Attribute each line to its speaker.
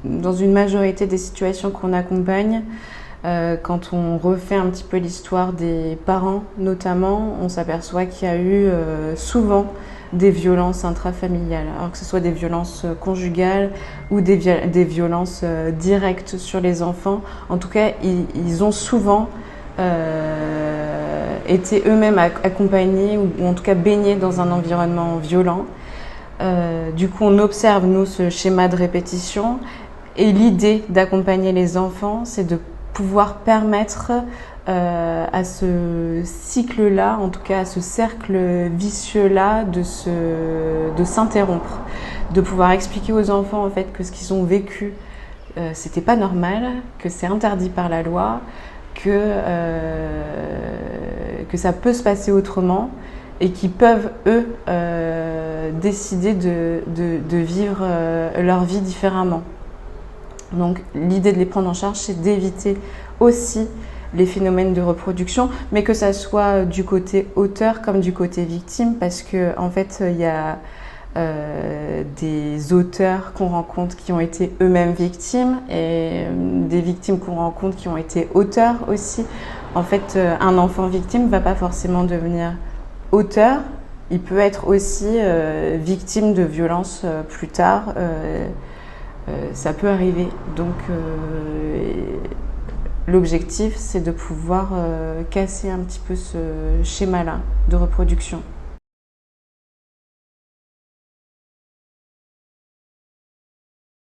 Speaker 1: dans une majorité des situations qu'on accompagne, quand on refait un petit peu l'histoire des parents notamment, on s'aperçoit qu'il y a eu souvent des violences intrafamiliales, alors que ce soit des violences conjugales ou des violences directes sur les enfants. En tout cas, ils ont souvent été eux-mêmes accompagnés ou en tout cas baignés dans un environnement violent. Du coup, on observe, nous, ce schéma de répétition. Et l'idée d'accompagner les enfants, c'est de pouvoir permettre à ce cycle-là, en tout cas à ce cercle vicieux-là, de s'interrompre. De pouvoir expliquer aux enfants en fait que ce qu'ils ont vécu, c'était pas normal, que c'est interdit par la loi, que ça peut se passer autrement et qu'ils peuvent, eux, décider de vivre leur vie différemment. Donc l'idée de les prendre en charge, c'est d'éviter aussi les phénomènes de reproduction, mais que ça soit du côté auteur comme du côté victime, parce que en fait, il y a des auteurs qu'on rencontre qui ont été eux-mêmes victimes et des victimes qu'on rencontre qui ont été auteurs aussi. En fait, un enfant victime ne va pas forcément devenir auteur, il peut être aussi victime de violences plus tard. Ça peut arriver. Donc l'objectif, c'est de pouvoir casser un petit peu ce schéma-là de reproduction.